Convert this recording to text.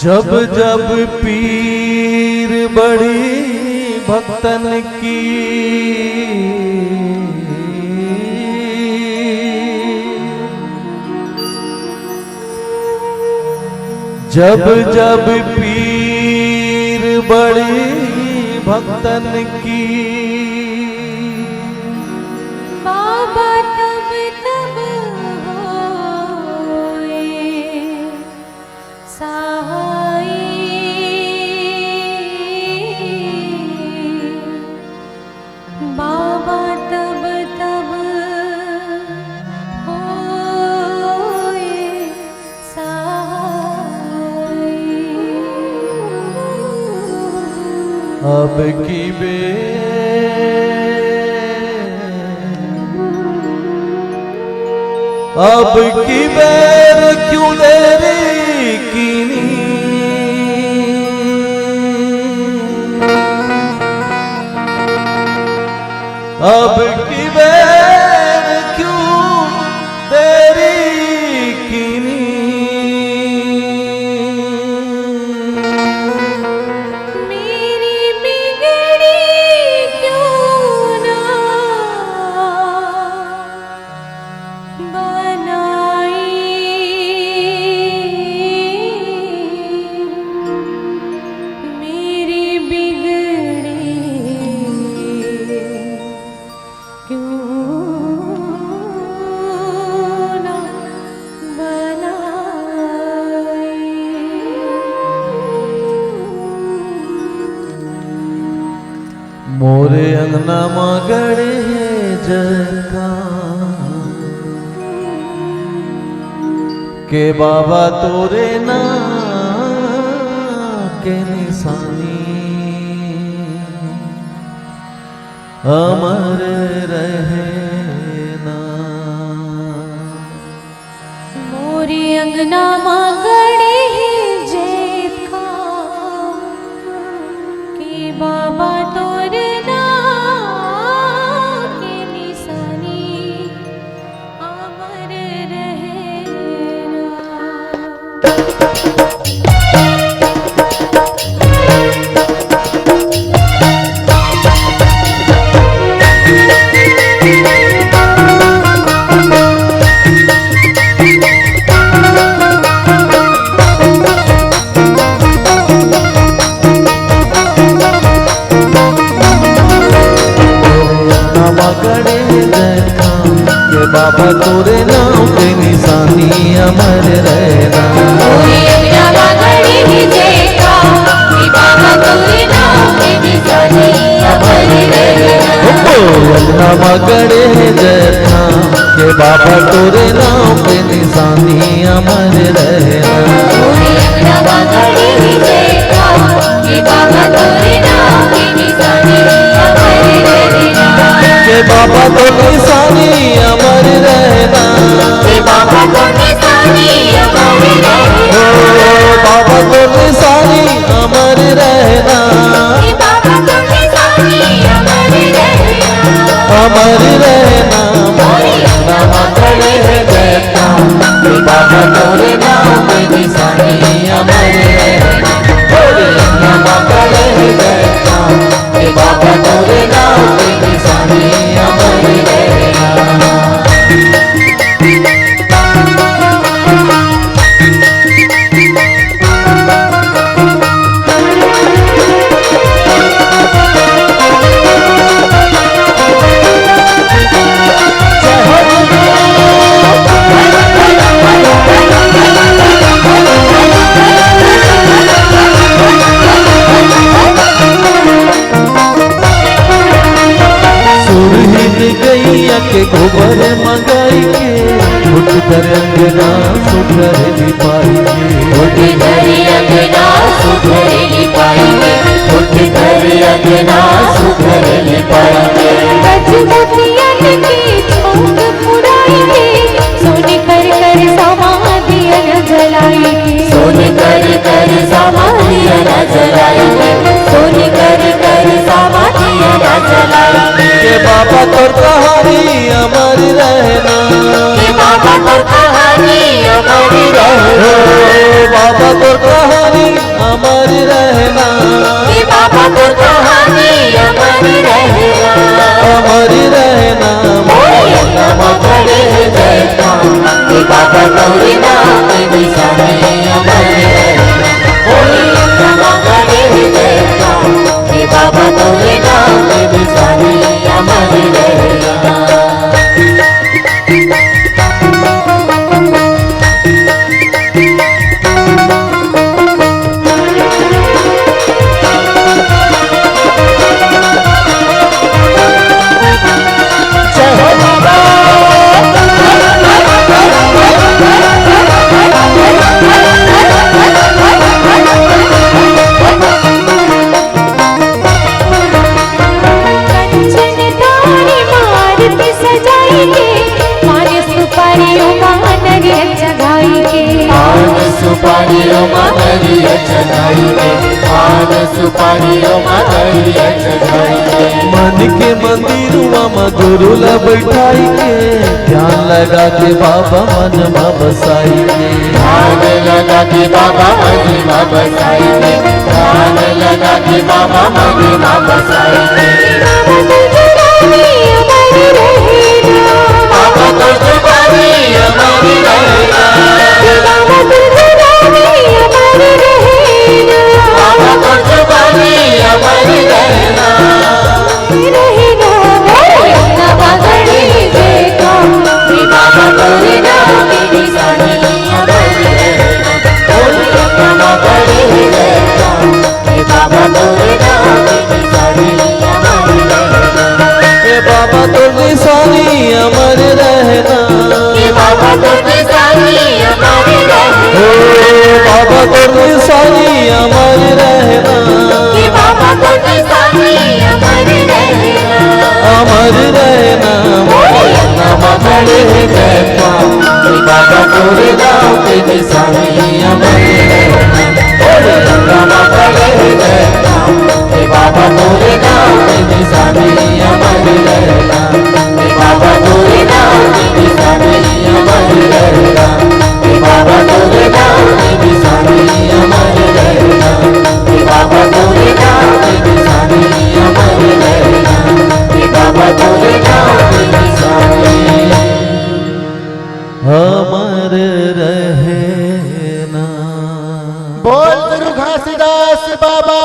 जब जब पीर बड़ी भक्तन की, जब जब पीर बड़ी भक्तन की, बाबा तब तब होए सहाय। बाबा तब तब होए सहाय। अब की अब की बेर क्यों देरी कीनी, अब की बेर क्यों देरी कीनी। मेरी बिगड़ी क्यों ना मेरी बिगड़ी क्यों ना बनाई। मोरे अंगना मां गड़े जका के बाबा तोरे ना के निशानी अमर रहे ना। मोरी अंगना मांगड़े जेत का के बाबा तोरे ना के निशानी अमर रहे ना। बाबा तोरे नाम के निशानी अमर रहना। अंगना गड़े जैसा के बाबा तोरे नाम के निशानी अमर रहना। के बाबा तो निशानी अमर रहना। बाबा तो निशानी अमर रहना। बाबा तो निशानी अमर रहना। बाबा तो निशानी अमर रहना। अमर रहना। मोरे अंगना गड़े जैसा के बाबा तोरे नाम के निशानी अमर रहना। मोरे अंगना गड़े जैसा के बाबा तोरे नाम के निशानी अमर रहना। गैया के गोबर मंगाई के उठ कर अंगना सुधर लिपाई के। उठ कर अंगना सुधर लिपाई के। उठ कर अंगना सुधर लिपाई के। बचमतियन की चौक पुराई के। सोने कर कर समाधियन जलाई के। सोने कर कर समाधियन जलाई के। सोने कर कर समाधियन जलाई के। बाबा तोर कहानी अमर रहना। बाबा तोर कहानी अमर रहना। बाबा तोर कहानी सुपारीओ मगरिया चढ़ाइए, पान सुपारीओ मगरिया चढ़ाइए। मन के मंदिरुआ में गुरु ला बैठाई के, ध्यान लगा के बाबा मन में बसाई के। ध्यान लगा के बाबा महिमा बसाइए, ध्यान लगा के बाबा महिमा बसाइए। बाबा तो जुबानी हमारी रहेगा, बाबा तो जुबानी हमारी रहेगा। बाबा तोरे नाम की निशानी हमारी रहेगा, बाबा तोरे नाम की निशानी हमारी रहेगा। ए बाबा तो निशानी अमर रहना, बाबा तो निशानी हमारी रहेगा, बाबा तो निशानी अमर रहना, बाबा तो निशानी हमारी रहेगा। अमर रहना नाम बड़े रहता, बाबा तोरे नाम की निशानी हमारी रहेगा। नाम बड़े रहता, बाबा तोरे नाम की निशानी हमारी रहेगा, बाबा तोरे नाम की निशानी हमारी रहेगा, बाबा तोरे नाम की निशानी हमारी रहेगा, बाबा तोरे नाम की निशानी हमारी रहेगा, बाबा तोरे नाम की निशानी। अमर रहना। बोल गुरु घासीदास बाबा